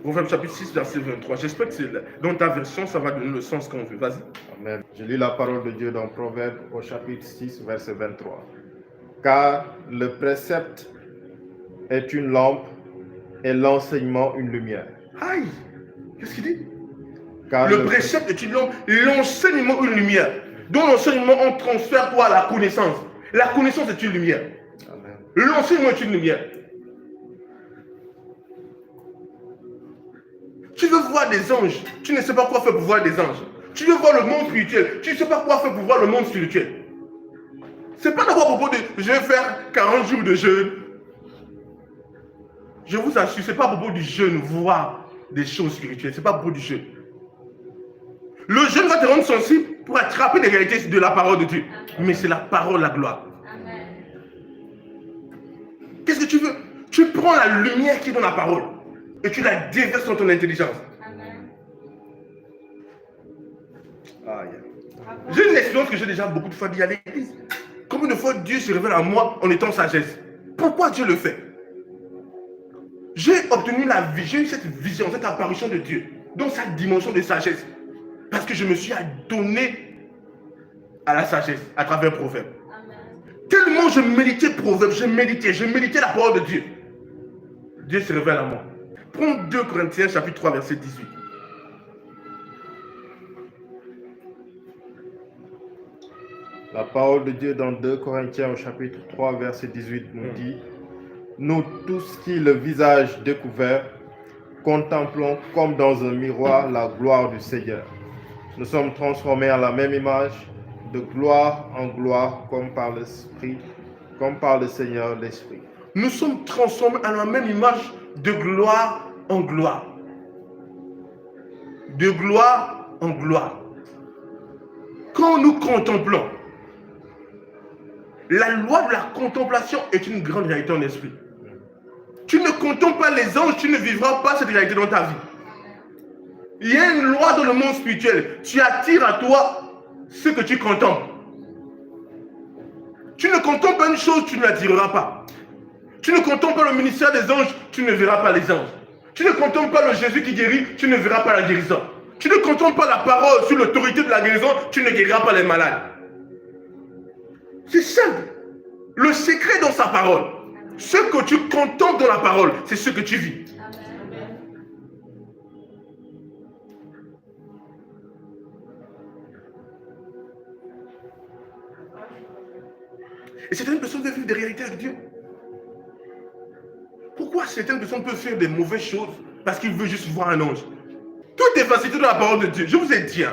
Proverbe chapitre 6, verset 23. J'espère que dans ta version, ça va donner le sens qu'on veut. Vas-y. Amen. Je lis la parole de Dieu dans Proverbe au chapitre 6, verset 23. Car le précepte est une lampe et l'enseignement une lumière. Aïe! Qu'est-ce qu'il dit? Car le précepte est une lampe, l'enseignement une lumière. Dans l'enseignement, on transfère quoi? La connaissance. La connaissance est une lumière. L'enseignement est une lumière. Tu veux voir des anges, tu ne sais pas quoi faire pour voir des anges. Tu veux voir le monde spirituel, tu ne sais pas quoi faire pour voir le monde spirituel. C'est pas d'abord à propos de je vais faire 40 jours de jeûne. Je vous assure, c'est pas à propos du jeûne, voir des choses spirituelles. C'est pas à propos du jeûne. Le jeûne va te rendre sensible pour attraper les réalités de la parole de Dieu. Mais c'est la parole, la gloire. Qu'est-ce que tu veux? Tu prends la lumière qui est dans la parole et tu la déverses dans ton intelligence. J'ai une expérience que j'ai déjà beaucoup de fois dit à l'église. Combien de fois Dieu se révèle à moi en étant sagesse? Pourquoi Dieu le fait? J'ai obtenu la vie, j'ai eu cette vision, cette apparition de Dieu dans sa dimension de sagesse. Parce que je me suis adonné à la sagesse à travers Proverbe. Tellement je méditais Proverbe, je méditais la parole de Dieu. Dieu se révèle à moi. Prends 2 Corinthiens chapitre 3 verset 18. La parole de Dieu dans 2 Corinthiens au chapitre 3 verset 18 nous dit: nous tous qui le visage découvert contemplons comme dans un miroir la gloire du Seigneur. Nous sommes transformés en la même image, de gloire en gloire, comme par l'Esprit, comme par le Seigneur l'Esprit. Nous sommes transformés en la même image, de gloire en gloire. De gloire en gloire. Quand nous contemplons, la loi de la contemplation est une grande réalité en esprit. Tu ne contemples pas les anges, tu ne vivras pas cette réalité dans ta vie. Il y a une loi dans le monde spirituel. Tu attires à toi ce que tu contemples. Tu ne contemples pas une chose, tu ne l'attireras pas. Tu ne contemples pas le ministère des anges, tu ne verras pas les anges. Tu ne contemples pas le Jésus qui guérit, tu ne verras pas la guérison. Tu ne contemples pas la parole sur l'autorité de la guérison, tu ne guériras pas les malades. C'est simple. Le secret dans sa parole. Ce que tu contemples dans la parole, c'est ce que tu vis. Et certaines personnes veulent vivre des réalités avec Dieu. Pourquoi certaines personnes peuvent faire des mauvaises choses? Parce qu'ils veulent juste voir un ange. Tout est facilité dans la parole de Dieu. Je vous ai dit,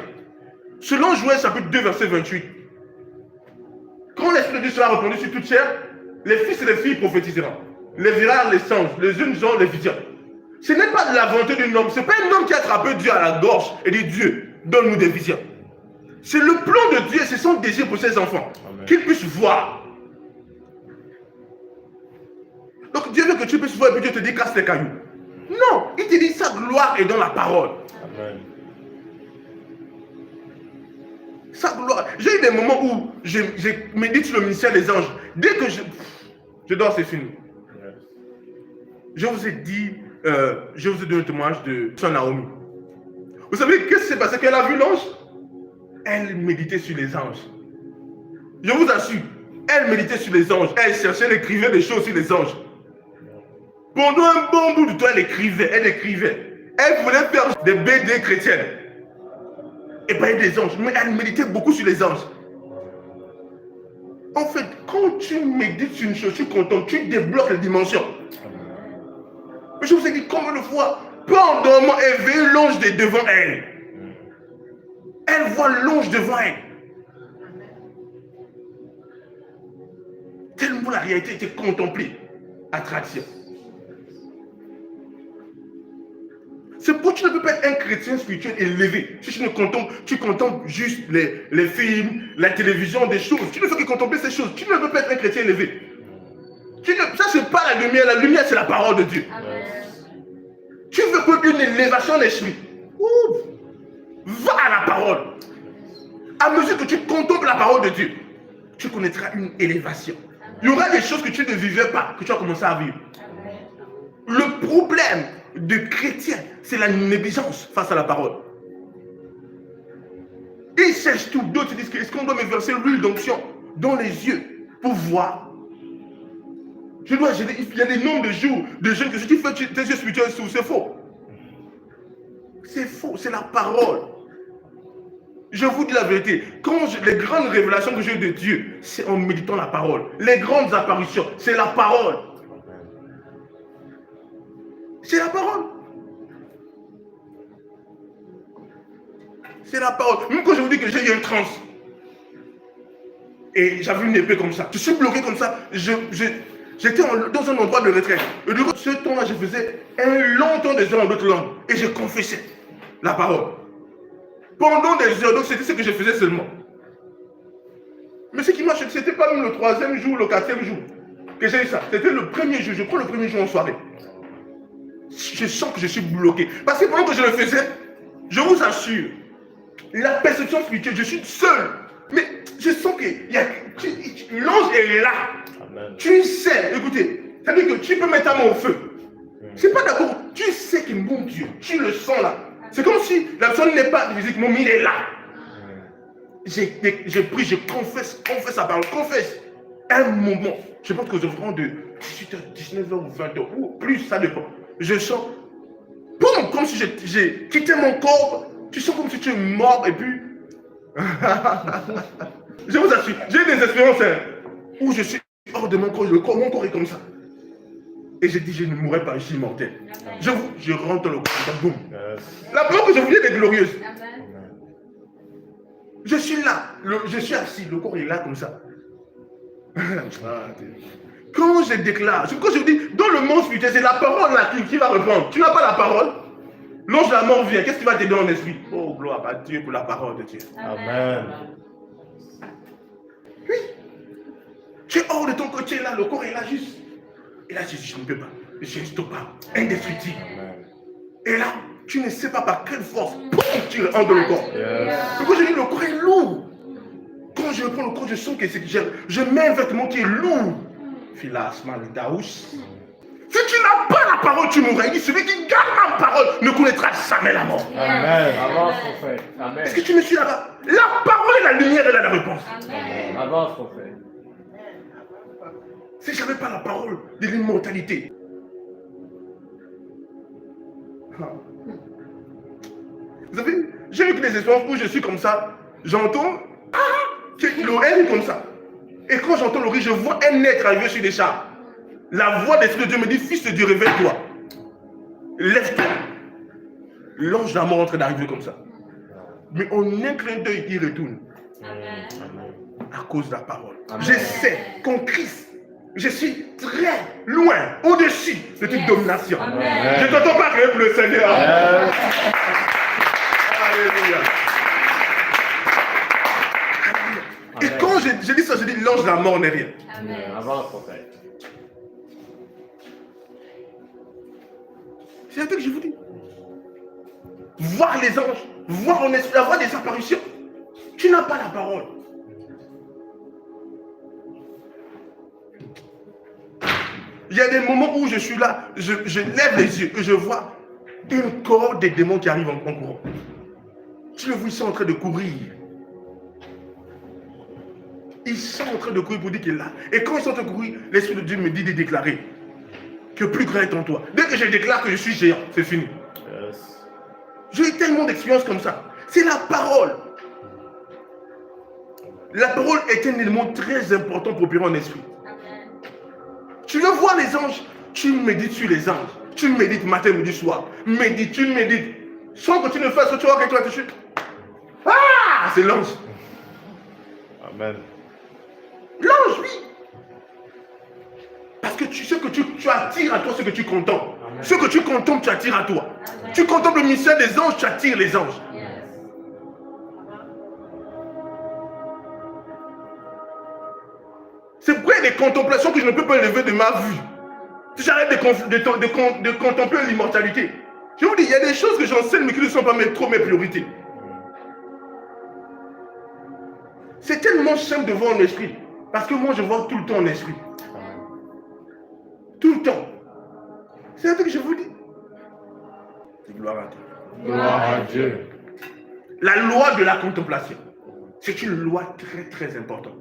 selon Joël chapitre 2 verset 28, quand l'Esprit de Dieu sera répandu sur toute chair, les fils et les filles prophétiseront. Les virages, les songes, les jeunes gens, les visions. Ce n'est pas de la volonté d'un homme. Ce n'est pas un homme qui a attrapé Dieu à la gorge et dit: Dieu, donne-nous des visions. C'est le plan de Dieu, c'est son désir pour ses enfants. Qu'ils puissent voir. Donc Dieu veut que tu puisses voir et puis Dieu te dit: casse les cailloux. Non, il te dit sa gloire est dans la parole. Amen. Sa gloire. J'ai eu des moments où je médite sur le ministère des anges. Dès que je dors, c'est fini. Yes. Je vous ai dit, je vous ai donné le témoignage de Sœur Naomi. Vous savez qu'est-ce qui s'est passé quand elle a vu l'ange? Elle méditait sur les anges. Je vous assure, elle méditait sur les anges. Elle cherchait, elle écrivait des choses sur les anges. Pendant un bon bout de temps, elle écrivait. Elle voulait faire des BD chrétiennes. Et parler des anges. Mais elle méditait beaucoup sur les anges. En fait, quand tu médites sur une chose, tu contemples, tu débloques les dimensions. Mais je vous ai dit combien de fois, pas en dormant, elle veut l'ange devant elle. Elle voit l'ange devant elle. Tellement la réalité était contemplée. Attraction. C'est pourquoi tu ne peux pas être un chrétien spirituel élevé. Si tu contemples juste les films, la télévision, des choses. Tu ne fais que contempler ces choses. Tu ne peux pas être un chrétien élevé. Ça, c'est pas la lumière. La lumière, c'est la parole de Dieu. Amen. Tu veux que une élévation d'esprit. Va à la parole. À mesure que tu contemples la parole de Dieu, tu connaîtras une élévation. Il y aura des choses que tu ne vivais pas, que tu as commencé à vivre. Le problème, de chrétiens, c'est la négligence face à la parole. Ils cherchent tout. D'autres disent est-ce qu'on doit me verser l'huile d'onction dans les yeux pour voir? Il y a des nombres de jours, de jeunes que si tu fais tes yeux spirituels, c'est faux. C'est faux, c'est la parole. Je vous dis la vérité, les grandes révélations que j'ai eues de Dieu, c'est en méditant la parole. Les grandes apparitions, c'est la parole. C'est la parole. C'est la parole. Même quand je vous dis que j'ai eu une transe, et j'avais une épée comme ça, je suis bloqué comme ça, j'étais dans un endroit de retraite. Et du coup, ce temps-là, je faisais un long temps des heures en d'autres langues, et je confessais la parole. Pendant des heures, donc c'était ce que je faisais seulement. Mais ce qui m'a choqué, ce n'était pas même le 3e jour, le 4e jour que j'ai eu ça. C'était le premier jour, je crois le premier jour en soirée. Je sens que je suis bloqué. Parce que pendant que je le faisais, je vous assure, la perception spirituelle, je suis seul. Mais je sens que l'ange est là. Amen. Tu sais, écoutez, ça veut dire que tu peux mettre ta main au feu. C'est pas d'abord, tu sais que mon Dieu, tu le sens là. C'est comme si la personne n'est pas physiquement, mais il est là. J'ai pris, je confesse sa parole, confesse. Un moment, je pense que je prends de 18h, 19h ou 20h, ou plus, ça dépend. Je sens, boum, comme si j'ai quitté mon corps. Tu sens comme si tu es mort et puis... Je vous assure, j'ai des expériences où je suis hors de mon corps, mon corps est comme ça. Et j'ai dit, je ne mourrai pas, je suis immortel. Je rentre dans le corps, boum. La parole que je voulais est glorieuse. Je suis là, je suis assis, le corps est là comme ça. Quand je déclare, quand je dis, dans le monde spirituel, c'est la parole là qui va répondre. Tu n'as pas la parole, l'ange de la mort vient, qu'est-ce qui va t'aider en esprit? Oh, gloire à Dieu pour la parole de Dieu. Amen. Oui. Tu es hors de ton côté là, le corps est là juste. Et là, je ne peux pas. Je suis instoppable, indestructible. Et là, tu ne sais pas par quelle force, boum, tu rentres dans le corps. Donc quand je dis le corps est lourd, quand je prends le corps, je sens que je mets un vêtement qui est lourd. Filas maldaus. Si tu n'as pas la parole, tu mourras. Il dit, celui qui garde ma parole ne connaîtra jamais la mort. Amen. Avance, prophète. Amen. Est-ce que tu me suis là-bas? La parole est la lumière, elle a la réponse. Amen. Avance, prophète. Si je n'avais pas la parole de l'immortalité. Vous savez, j'ai eu des expériences où je suis comme ça, j'entends l'oreille est comme ça. Et quand j'entends l'oreille, je vois un être arriver sur des chars. La voix de l'Esprit de Dieu me dit, fils de Dieu, réveille-toi. Lève-toi. L'ange de la mort est en train d'arriver comme ça. Mais en un clin d'œil, il retourne. Amen. À cause de la parole. Amen. Je sais qu'en Christ, je suis très loin, au-dessus de toute domination. Amen. Je ne t'entends pas crier pour le Seigneur. Amen. Alléluia. Et quand je dis ça, je dis l'ange de la mort n'est rien. Amen. Avance, prophète. C'est un truc que je vous dis. Voir les anges, voir en esprit, avoir des apparitions. Tu n'as pas la parole. Il y a des moments où je suis là, je lève les yeux et je vois une corde des démons qui arrivent en courant. Tu le vois, ils sont en train de courir. Ils sont en train de courir pour dire qu'il est là. Et quand ils sont en train de courir, l'Esprit de Dieu me dit de déclarer que plus grand est en toi. Dès que je déclare que je suis géant, c'est fini. Yes. J'ai eu tellement d'expériences comme ça. C'est la parole. La parole est un élément très important pour opérer en esprit. Tu veux voir les anges, tu médites sur les anges. Tu médites matin, midi, soir. Médite, tu médites. Sans que tu ne fasses ce que tu vois quelqu'un dessus. Ah, c'est l'ange. Amen. L'ange, oui. Parce que tu sais que tu attires à toi ce que tu contemples. Amen. Ce que tu contemples, tu attires à toi. Amen. Tu contemples le mystère des anges, tu attires les anges. Yes. C'est pourquoi il y a des contemplations que je ne peux pas élever de ma vue. Si j'arrête de contempler l'immortalité. Je vous dis, il y a des choses que j'enseigne mais qui ne sont pas trop mes priorités. C'est tellement simple de voir en esprit. Parce que moi, je vois tout le temps en esprit. Tout le temps. C'est un truc que je vous dis. Gloire à Dieu. Gloire à Dieu. La loi de la contemplation, c'est une loi très très importante.